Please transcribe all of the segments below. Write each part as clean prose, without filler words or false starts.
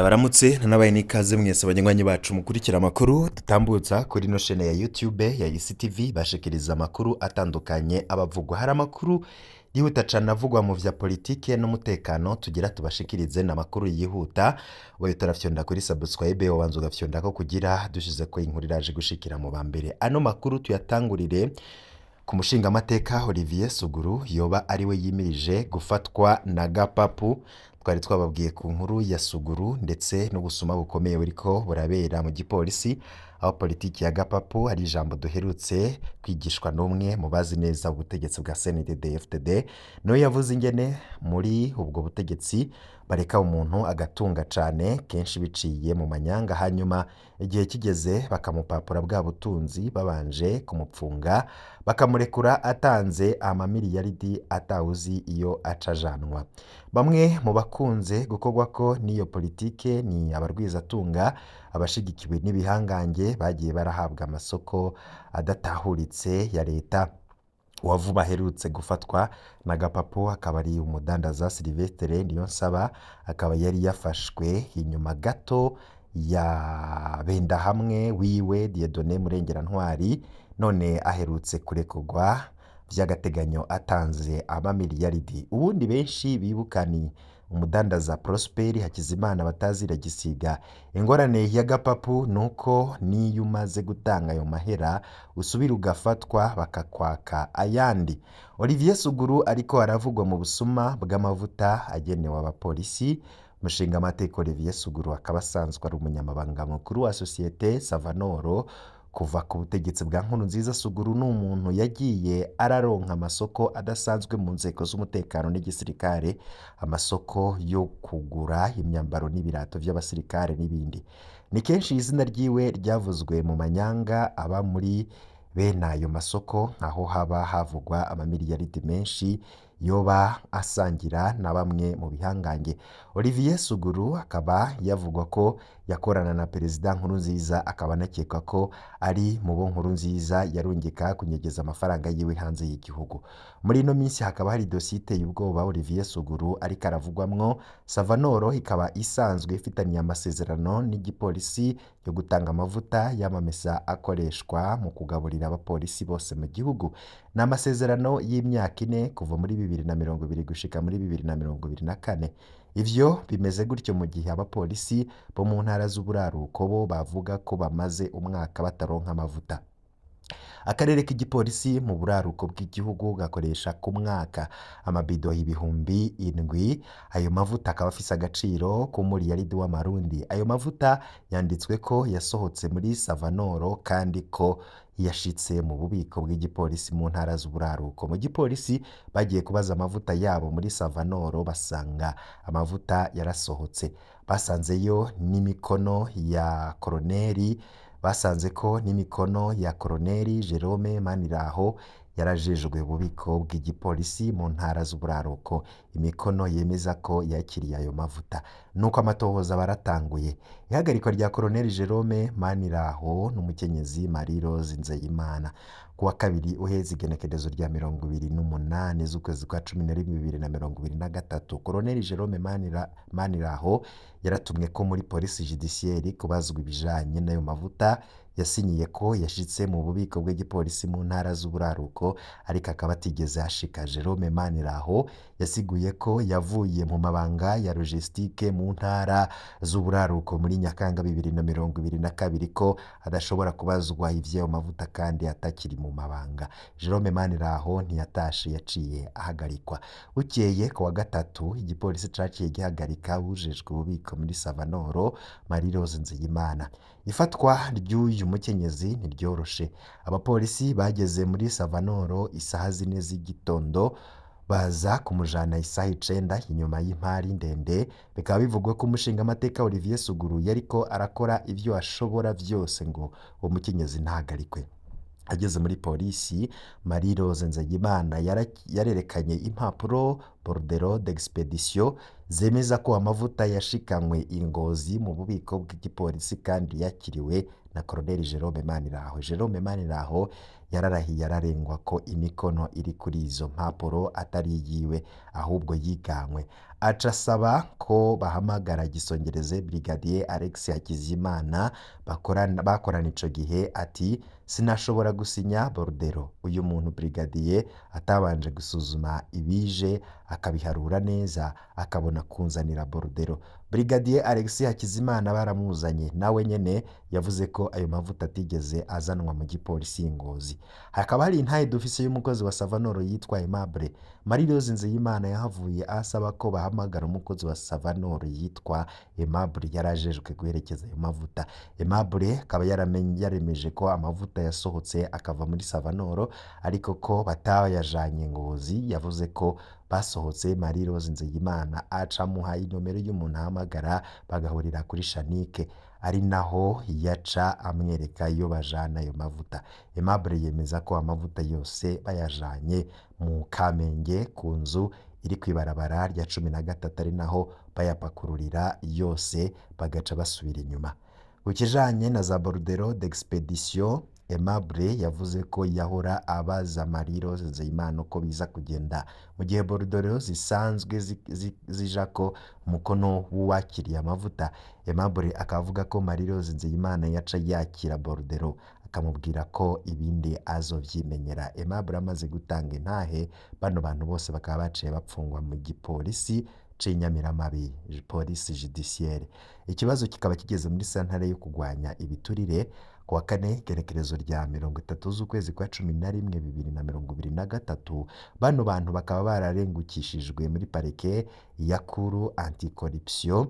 Ndabaramutse nanabaye n'ikaze mwese abanywanyi bacu mukurikira amakuru dutambutsa kuri no shene ya YouTube ya ICTV bashikiriza amakuru atandukanye abavugwa. Hari amakuru yihuta cane avugwa mu vya politike n'umutekano tugira tubashikirize n'amakuru yihuta. Wewe turafyonda kuri subscribe wabanza ugafyonda ko kugira dushize ko inkuru iraje gushikira mu bambere. Ano makuru tuyatangurire ku mushinga amateka Olivier Suguru yoba ariwe yimirije gufatwa na Gapapu. Twari twababwiye ku nkuru ya Suguru ndetse n'ubusuma bukomeye buriko burabera mu gipolisi, aho politiki ya Gapapu ari ijambo duherutse kwigishwa n'umwe mu bazi neza ubutegetsi bwa CNDD-FDD. No yavuze ingene muri ubwo butegetsi bareka umuntu agatunga cane kenshi biciye mu manyanga, hanyuma igihe kigeze bakamupapura bwa butunzi babanje kumupfunga bakamurekura atanze amamiliyaridi atawuzi iyo acajanwa. Bamwe mu bakunze gukorwako n'iyo politike ni abarwizatunga abashigikiwe n'ibihangange bagiye barahabwa amasoko adatahuritse ya leta. Uwavuba aherutse gufatwa na Gapapu akaba ari umudandaza Sylvestre Niyonsaba, akaba yari yafashwe inyuma gato ya Bendahamwe wiwe Dieudonné Murengerantwari, none aherutse kurekurwa vy'agateganyo atanze amamiliyaridi. Ubundi benshi bibuka ni umudandaza Prosper Hakizimana batazira gisiga. Ingorane ya Gapapu nuko niyo umaze gutanga ayo mahera usubira ugafatwa bakakwaka ayandi. Olivier Suguru ariko aravugwa mu busuma bw'amavuta agenewe abapolisi. Mushinga amateka Olivier Suguru akaba asanzwe ari umunyamabanga mukuru wa Societe Savanoro. Kuva ku butegetsi bwa Nkurunziza, Suguru n'umuntu yagiye araronka amasoko adasanzwe mu nzego z'umutekano n'igisirikare, amasoko yo kugura imyambaro n'ibirato vy'abasirikare n'ibindi. Ni kenshi izina ryiwe ryavuzwe mu manyanga aba muri bene ayo masoko, aho haba havugwa amamiliyaridi menshi yoba asangira na bamwe mu bihangange. Olivier Suguru akaba yavugwa ko yakorana na Perezida Nkurunziza, akaba anakekwa ko ari mu bo Nkurunziza yarungika kunyegeza amafaranga yiwe hanze y'igihugu. Muri ino minsi hakaba hari dosiye iteye ubwoba Olivier Suguru ariko aravugwamwo. Savanoro ikaba isanzwe ifitaniye amasezerano n'igipolisi yo gutanga amavuta y'amamesa akoreshwa mu kugaburira abapolisi bose mu gihugu. Ni amasezerano y'imyaka 4 kuva muri 2020 gushika muri 2024. Ivyo bimeze gutyo mu gihe abapolisi bo mu ntara z'uburaruko bo bavuga ko bamaze umwaka bataronka amavuta. Akarere k'igipolisi mu buraruko bw'igihugu gakoresha ku mwaka amabido y'ibihumbi 7. Ayo mavuta akaba afise agaciro k'umuriyaridi w'amarundi. Ayo mavuta yanditswe ko yasohotse muri Savanoro kandi ko yashitse mu bubiko bw'igipolisi mu ntara z'uburaruko. Mu gipolisi bagiye kubaza amavuta yabo muri Savanoro basanga amavuta yarasohotse. Basanzeyo n'imikono ya koroneri basanze ko n'imikono ya Koloneli Jerome Maniraho yarajejwe ububiko bw'igipolisi mu ntara z'uburaruko, imikono yemeza ko yakiriye ayo mavuta. Nuko amatohoza baratanguye. Ihagarikwa rya Koloneli Jerome Maniraho n'umukenyezi Marie Rose Nzeyimana kuwa kabiri uheze igenekerezo rya 28 z'ukwezi kwa 11 2023. Koloneli Jerome Maniraho yaratumwe ko muri polisi judiciaire kubazwa ibijanye n'ayo mavuta. Yasinyiye ko yashitse mu bubiko bw'igipolisi mu ntara z'uburaruko ariko akaba atigeze hashika. Jerome Maniraho yasiguye ko yavuye mu mabanga ya logistique mu ntara z'uburaruko muri Nyakanga 2022 ko adashobora kubazwa ivyo mavuta kandi atakiri mu mabanga. Jerome Maniraho ntiyatashe, yaciye ahagarikwa. Bukeye ku wa gatatu igipolisi caciye gihagarika ujejwe ububiko muri Savanoro Marie Rose Nzeyimana. Ifatwa ry'uyu mukenyezi ntiryoroshe. Abapolisi bageze muri Savanoro isaha 4 z'igitondo baza kumujana isaha 9 inyuma y'impari ndende. Bikaba bivugwa ko umushinga amateka Olivier Suguru yariko arakora ivyo ashobora vyose ngo uwo mukenyezi ntahagarikwe. Ageze muri polisi, Marie Rose Nzeyimana yarerekanye impapuro bordereau d'expedition zemeza ko amavuta yashikanywe i Ngozi mu bubiko bw'igipolisi kandi yakiriwe na Colonel Jerome Maniraho. Jerome Maniraho yararahiye ararengwa ko imikono iri kuri izo mpapuro atari yiwe ahubwo yiganywe. Aca asaba ko bahamagara gisongereze Brigadier Alex Hakizimana bakorana ico gihe, ati sinashobora gusinya borudero uyu muntu Brigadier atabanje gusuzuma ibije akabiharura neza akabona kunzanira borudero. Brigadier Alex Hakizimana baramuzanye, nawe nyene yavuze ko ayo mavuta atigeze azanwa mu gipolisi i Ngozi. Hakaba hari intahe dufise y'umukozi wa Savanoro yitwa Aimable. Marie-Rose Nzeyimana yahavuye asaba ko bahamagara umukozi wa Savanoro yitwa Aimable yarajejwe guherekeza ayo mavuta. Aimable akaba yaremeje ko amavuta yasohotse akava muri Savanoro ariko ko batayajanye Ngozi. Yavuze ko basohotse, Marie-Rose Nzeyimana aca amuha inomero y'umuntu ahamagara bagahurira kuri Shanike, ari naho yaca amwereka iyo bajana ayo mavuta. Aimable yemeza ko amavuta yose bayajanye mu Kamenge ku nzu iri kw'ibarabara rya 13 ari naho bayapakururira yose bagaca basubira inyuma. Ku kijanye na za borudero d'expedition, Aimable yavuze ko yahora abaza Marie-Rose Nzeyimana ko biza kugenda mu gihe borudero zisanzwe zijako umukono w'uwakiriye amavuta. Aimable akavuga ko Marie-Rose Nzeyimana yaca yakira borudero akamubwira ko ibindi azovyimenyera. Aimable amaze gutanga intahe, bano bantu bose bakaba baciye bapfungwa mu gipolisi c'Inyamiramabi, police judiciaire. Ikibazo kikaba kigeze muri sentare yo kugwanya ibiturire kuwa kane igenekerezo rya 30 z'ukwezi kwa 11 2023. Bano bantu bakaba bararengukishijwe muri parike ya Kuru anticorruption.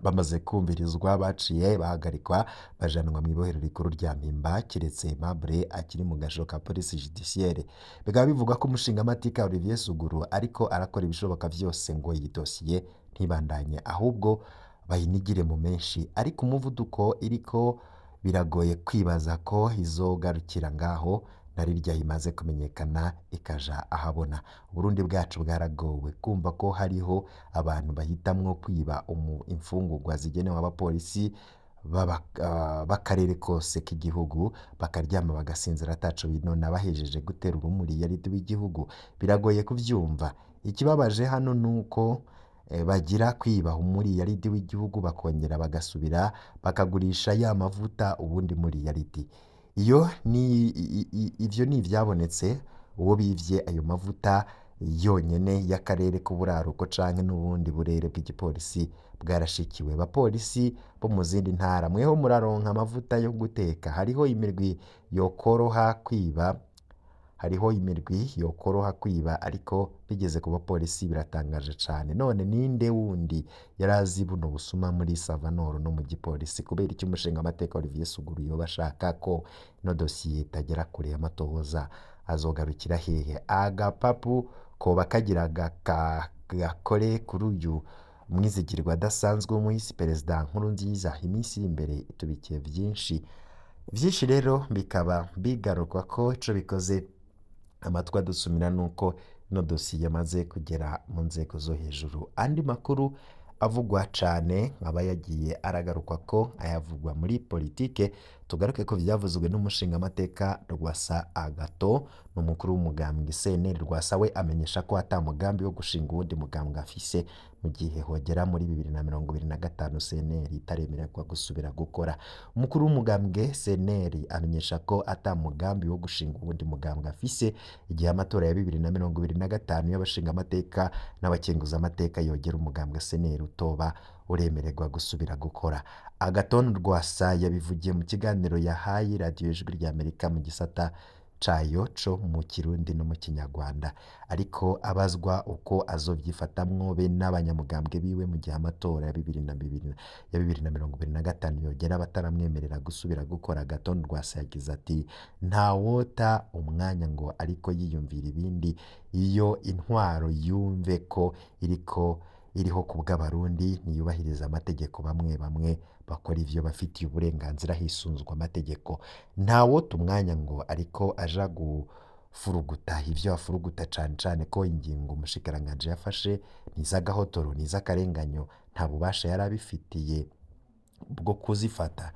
Bamaze kumvirizwa baciye bahagarikwa bajanwa mu ibohero rikuru rya Mpimba, kiretse Aimable akiri mu gasho ka police judiciaire. Bikaba bivugwa ko umushingamateka Olivier Suguru ariko arakora ibishoboka vyose ngo iyi dosiye ntibandanye ahubwo bayinigire mu menshi, ariko umuvuduko iriko biragoye kwibaza ko izogarukira ngaho narirya imaze kumenyekana ikaja ahabona. Uburundi bwacu bwaragowe kumva ko hariho abantu bahitamwo kwiba imfungurwa zigenewe abapolisi b'akarere kose k'igihugu bakaryama bagasinzira ataco binona bahejeje gutera urumuri yaridi w'igihugu. Biragoye kuvyumva. Ikibabaje hano nuko bagira kwiba umuriyaridi w'igihugu bakongera bagasubira bakagurisha ya mavuta ubundi muriyaridi. Ivyo ni ivyabonetse uwo bivye ayo mavuta yonyene y'akarere k'uburaruko canke n'ubundi burere bw'igipolisi bwarashikiwe. Bapolisi bo mu zindi ntara, mweho muraronka amavuta yo guteka. Hariho imirwi yokoroha kwiba, ariko bigeze ku bapolisi biratangaje cane. None ninde wundi yarazi buno busuma muri Savanoro no mu gipolisi? Kubera iki umushingamateka Olivier Suguru yoba ashaka ko ino dosiye itagera kure y'amatohoza? Azogarukira hehe? Agapapu koba kagira gakore kuri uyu mwizigirwa adasanzwe w'umuhisi Perezida Nkurunziza. Iminsi imbere itubikiye vyinshi rero bikaba bigaruka ko ico bikoze amatwi adusumira nuko ino dosiye yamaze kugera mu nzego zo hejuru. Andi makuru avugwa cane aba yagiye aragarukwa ko ayavugwa muri politike. Tugaruke ko vyavuzwe n'umushingamateka Rwasa Agathon, n'umukuru w'umugambwe CNL. Rwasa we amenyesha ko ata mugambi wo gushinga uwundi mugambwe afise mu gihe hogera muri 2025 CNL itaremererwa gusubira gukora. Umukuru w'umugambwe CNL amenyesha ko ata mugambi wo gushinga uwundi mugambwe afise igihe amatora ya 2025 y'abashingamateka n'abakenguzamateka yogera umugambwe CNL utoba uremererwa gusubira gukora. Agathon Rwasa yabivugiye mu kiganiro yahaye radio Ijwi ry'Amerika mu gisata cayo co mu Kirundi no mu Kinyarwanda, ariko abazwa uko azovyifatamwo be n'abanyamugambwe biwe mu gihe amatora ya 2025 yogera bataramwemerera gusubira gukora. Agathon Rwasa yagize ati ntawota umwanya ngo ariko yiyumvira ibindi, iyo intwaro yumve ko iriho ku bw'abarundi ntiyubahiriza amategeko. Bamwe bakora ivyo bafitiye uburenganzira hisunzwe amategeko. Ntawota umwanya ngo ariko aja furuguta ivyo afuruguta cane cane ko ingingo umushikiranganji yafashe niz'agahotoro niz'akarenganyo nta bubasha yari abifitiye bwo kuzifata.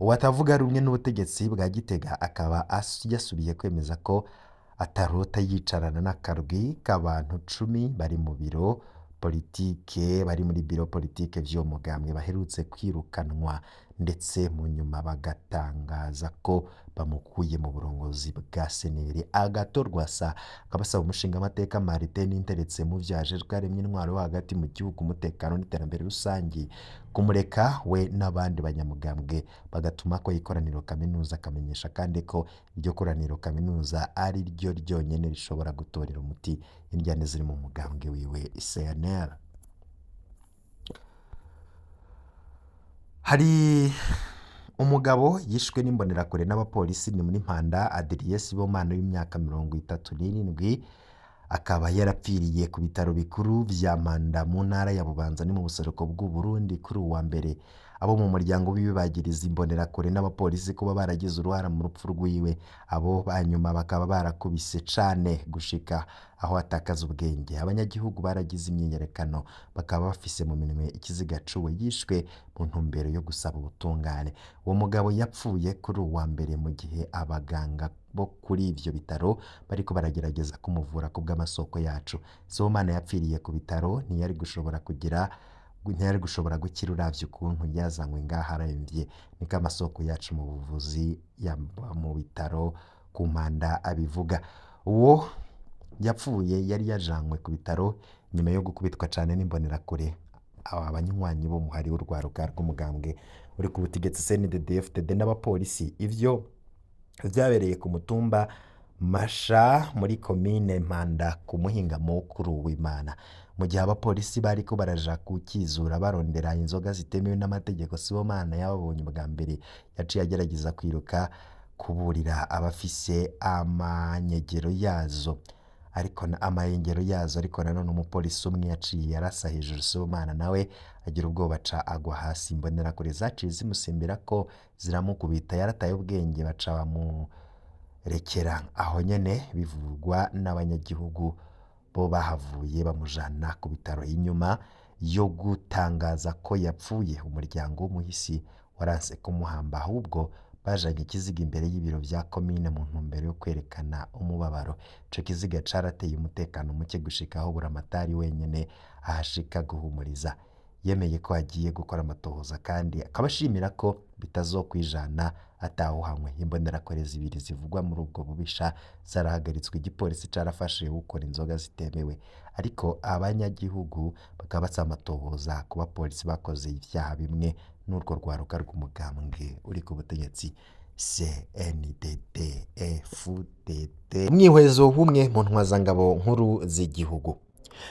Uwatavuga rumwe n'ubutegetsi bwa Gitega akaba yasubiye kwemeza ko atarota yicarana n'akarwi k'abantu 10 bari mu biro politike bari muri biro politike vy'uwo mugambwe baherutse kwirukanwa ndetse mu nyuma bagatangaza ko bamukuye mu burongozi bwa senere. Agathon Rwasa akaba asaba umushingamateka Martin Ninteretse mu vyo ajejwe aremye intwaro yo hagati mu gihugu, umutekano n'iterambere rusangi kumureka we n'abandi banyamugambwe bagatuma ko ikoraniro kaminuza akamenyesha kandi ko iryo koraniro kaminuza ari ryo ryonyene rishobora gutorera umuti indyane ziri mu mugambwe wiwe CNL. Hari umugabo yishwe n'imbonerakure n'abapolisi ni muri Mpanda, Adrien Sibomana w'imyaka 37 akaba yarapfiriye ku bitaro bikuru vya Mpanda mu ntara ya Bubanza ni mu buseruko bw'u Burundi kuri uwa mbere. Abo mu muryango wiwe bagiriza imbonerakure n'abapolisi kuba baragize uruhara mu rupfu rwiwe. Abo banyuma bakaba barakubise cane gushika aho atakaza ubwenge. Abanyagihugu baragize imyiyerekano bakaba bafise mu minwe ikiziga cuwe yishwe mu ntumbero yo gusaba ubutungane. Uwo mugabo yapfuye kuri uwa mbere mu gihe abaganga bo kuri ivyo bitaro bariko baragerageza kumuvura ku bw'amasoko yacu. Sibomana yapfiriye ku bitaro ntiyari gushobora gukira uravye ukuntu yazanywe ngaha aremvye, niko amasoko yacu mu buvuzi mu bitaro ku Mpanda abivuga. Uwo yapfuye yari yajanywe ku bitaro nyuma yo gukubitwa cane n'imbonerakure abanywanyi bo muhari w'urwaruka rw'umugambwe uri ku butegetsi CNDD-FDD n'abapolisi. Ivyo vyabereye ku mutumba Masha muri komine Mpanda ku muhingamo kuri uw'Imana. Mu gihe abapolisi bariko baraja kukizura barondera inzoga zitemewe n'amategeko, Sibomana yababonye bwa mbere yaciye agerageza kwiruka kuburira abafise amanyegero yazo ariko nanone umupolisi umwe yaciye arasa hejuru Sibomana nawe agira ubwoba aca agwa hasi. Imbonerakure zaciye zimusimbira ko ziramukubita yarataye ubwenge baca bamurekera aho nyene bivurwa n'abanyagihugu bo bahavuye bamujana ku bitaro. Inyuma yo gutangaza ko yapfuye umuryango w'umuhisi waranse kumuhamba, ahubwo bajanye ikiziga imbere y'ibiro vya komine mu ntumbero yo kwerekana umubabaro. Ico kiziga carateye umutekano muke gushika aho buramatari wenyene ahashika guhumuriza. Yemeye ko agiye gukora amatohoza kandi akabashimira ko bitazokwijana atawuhamwe. Imbonerakure zibiri zivugwa muri ubwo bubisha zarahagaritswe, igipolisi carafashe gukora inzoga zitemewe, ariko abanyagihugu bakaba basaba amatohoza ku bapolisi bakoze ivyaha bimwe n'urwo rwaruka rw'umugambwe uri ku butegetsi CNDD-FDD. Umwihwezo w'umwe mu ntwazangabo nkuru z'igihugu.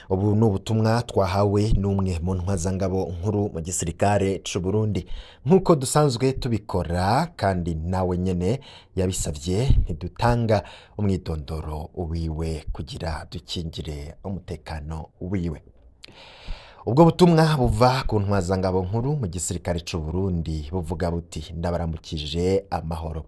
Ubu ni ubutumwa twahawe n'umwe mu ntwazangabo nkuru mu gisirikare c'u Burundi. Nk'uko dusanzwe tubikora kandi nawe nyene yabisavye, ntidutanga umwidondoro wiwe kugira dukingire umutekano wiwe. Ubwo butumwa buva ku ntwazangabo nkuru mu gisirikare c'u Burundi buvuga buti: ndabaramukije amahoro.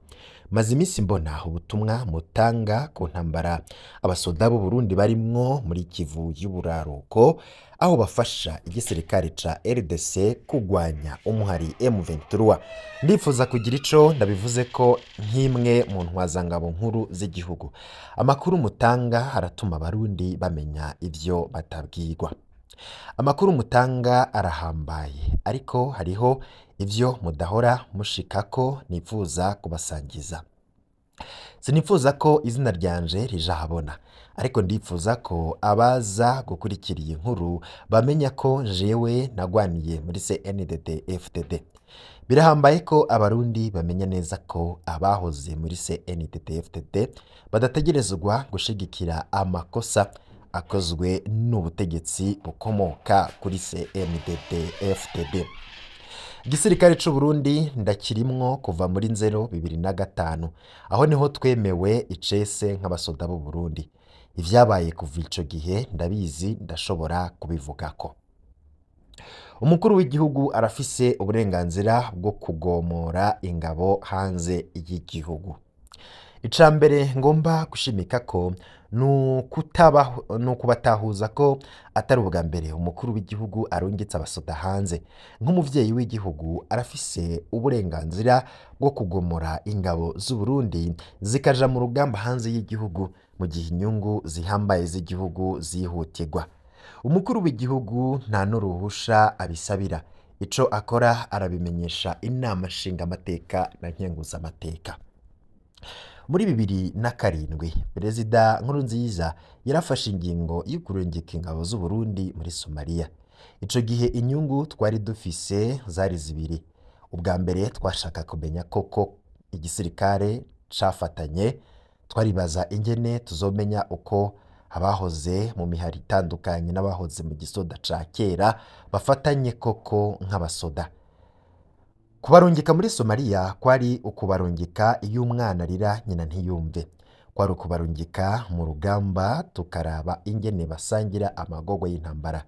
Maze imisi mbona ubutumwa mutanga ku ntambara abasoda b'u Burundi barimwo muri Kivu y'uburaruko, aho bafasha igisirikare ca RDC kugwanya umuhari M23. Ndifuza kugira ico ndabivuze ko nk'imwe mu ntwazangabo nkuru z'igihugu. Amakuru mutanga aratuma abarundi bamenya ivyo batabwirwa. Amakuru mutanga arahambaye, ariko hariho ivyo mudahora mushikako nifuza kubasangiza. Sinifuza ko izina ryanje rija habona, ariko ndifuza ko abaza gukurikira iyi nkuru bamenya ko jewe nagwaniye muri CNDD-FDD. Birahambaye ko abarundi bamenya neza ko abahoze muri CNDD-FDD badategerezwa gushigikira amakosa akozwe n'ubutegetsi bukomoka kuri CNDD-FDD. Igisirikare c'u Burundi ndakirimwo kuva muri 2005, aho niho twemewe icese nk'abasoda b'u Burundi. Ivyabaye kuva ico gihe ndabizi, ndashobora kubivugako. Umukuru w'igihugu arafise uburenganzira bwo kugomora ingabo hanze y'igihugu. ica mbere ngomba gushimika ko ni ukubatahuza ko atari ubwa mbere umukuru w'igihugu arungitse abasoda hanze. Nk'umuvyeyi w'igihugu arafise uburenganzira bwo kugomora ingabo z'u Burundi zikaja mu rugamba hanze y'igihugu mu gihe inyungu zihambaye z'igihugu zihutirwa. Umukuru w'igihugu nta n'uruhusha abisabira, ico akora arabimenyesha inama nshingamateka na nkenguzamateka. Muri 2007 Perezida Nkurunziza yarafashe ingingo yo kurungika ingabo z'u Burundi muri Somalia. Ico gihe inyungu twari dufise zari zibiri. Ubwa mbere twashaka kumenya koko igisirikare cafatanye, twaribaza ingene tuzomenya uko abahoze mu mihari itandukanye n'abahoze mu gisoda ca kera bafatanye koko nk'abasoda. Kubarungika muri Somalia kwari ukubarungika iyo umwana arira nyina ntiyumve. Kwari ukubarungika mu rugamba tukaraba ingene basangira amagorwa y'intambara.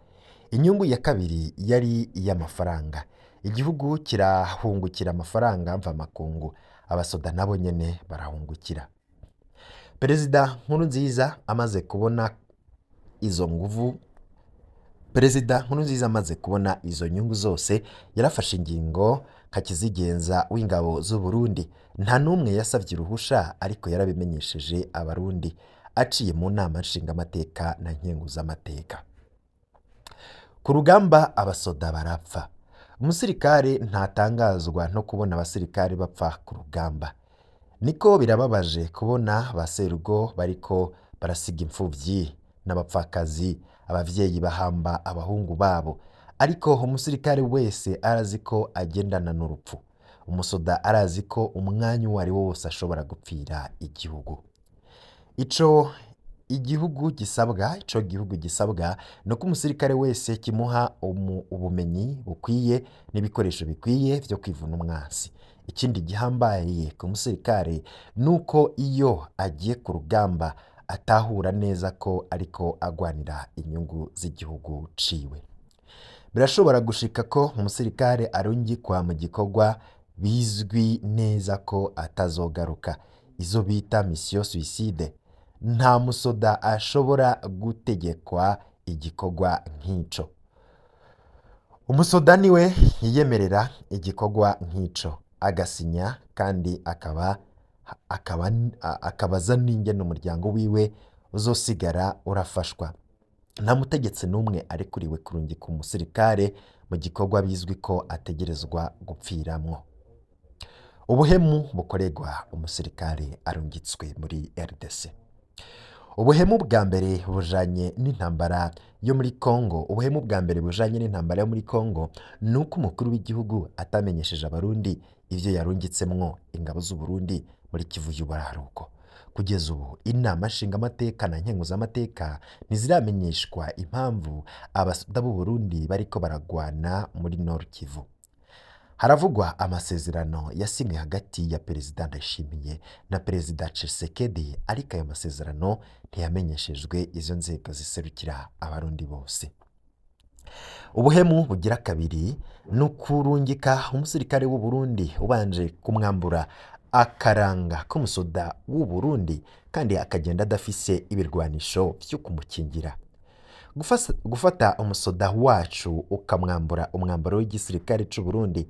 Inyungu ya kabiri yari iy'amafaranga. Igihugu kirahungukira amafaranga mvamakungu, abasoda nabo nyene barahungukira. Perezida Nkurunziza amaze kubona izo nyungu zose yarafashe ingingo kakizigenza w'ingabo z'u Burundi. Nta numwe yasavye uruhusha, ariko yarabimenyesheje abarundi aciye mu nama nshingamateka na nkenguzamateka. Ku rugamba abasoda barapfa. Umusirikare ntatangazwa no kubona abasirikare bapfa ku rugamba. Niko birababaje kubona ba serugo bariko barasiga imfuvyi n'abapfakazi, abavyeyi bahamba abahungu babo. Ariko umusirikare wese arazi ko agendana n'urupfu. Umusoda arazi ko umwanya uwo ari wo wose ashobora gupfira igihugu. Ico gihugu gisabwa no ko umusirikare wese kimuha ubumenyi bukwiye n'ibikoresho bikwiye vyo kwivuna umwansi. Ikindi gihambaye ku musirikare nuko iyo agiye ku rugamba atahura neza ko ariko agwanira inyungu z'igihugu ciwe. Birashobora gushika ko umusirikare arungikwa mu gikorwa bizwi neza ko atazogaruka, izo bita mission suicide. Nta musoda ashobora gutegekwa igikorwa nk'ico. Umusoda niwe yiyemerera igikorwa nk'ico, agasinya kandi akabaza n'ingene umuryango wiwe uzosigara urafashwa. Nta mutegetsi n'umwe arekuriwe kurungika umusirikare mu gikorwa bizwi ko ategerezwa gupfiramwo. Ubuhemu bukorerwa umusirikare arungitswe muri RDC. Ubuhemu bwa mbere bujanye n'intambara yo muri Kongo, nuko umukuru w'igihugu atamenyesheje abarundi ivyo yarungitsemwo ingabo z'u Burundi muri Kivu y'Uburaruko. Kugeza ubu inama nshingamateka na nkenguzamateka ntiziramenyeshwa impamvu abasoda b'u Burundi bariko baragwana muri Nord Kivu. Haravugwa amasezerano yasinywe hagati ya Perezida Ndayishimiye na Perezida Tshisekedi, ariko ayo masezerano ntiyamenyeshejwe izo nzego ziserukira abarundi bose. Ubuhemu bugira kabiri nukurungika umusirikare w'u Burundi ubanje kumwambura akaranga k'umusoda w'u Burundi kandi akagenda adafise ibirwanisho vyo kumukingira. Gufata umusoda wacu ukamwambura umwambaro w'igisirikare c'u Burundi,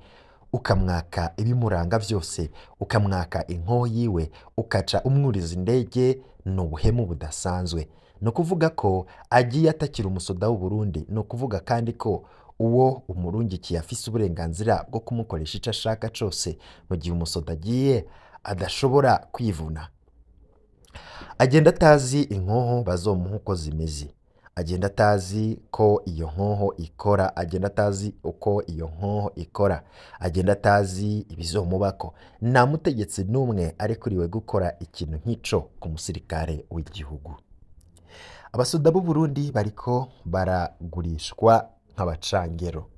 ukamwaka ibimuranga vyose, ukamwaka inkoho yiwe, ukaca umwuriza indege, ni ubuhemu budasanzwe. No kuvuga ko agiye atakira umusoda w'u Burundi, no kuvuga kandi ko uwo umurungikiye afise uburenganzira bwo kumukoresha ico ashaka cose mu gihe umusoda agiye adashobora kwivuna. Agenda atazi inkoho bazomuha uko zimeze, agenda atazi ko iyo nkoho ikora, agenda atazi uko iyo nkoho ikora, agenda atazi ibizomubako. Nta mutegetsi n'umwe arekuriwe gukora ikintu nk'ico ku musirikare w'igihugu. Abasoda b'u Burundi bariko baragurishwa nk'abacangero.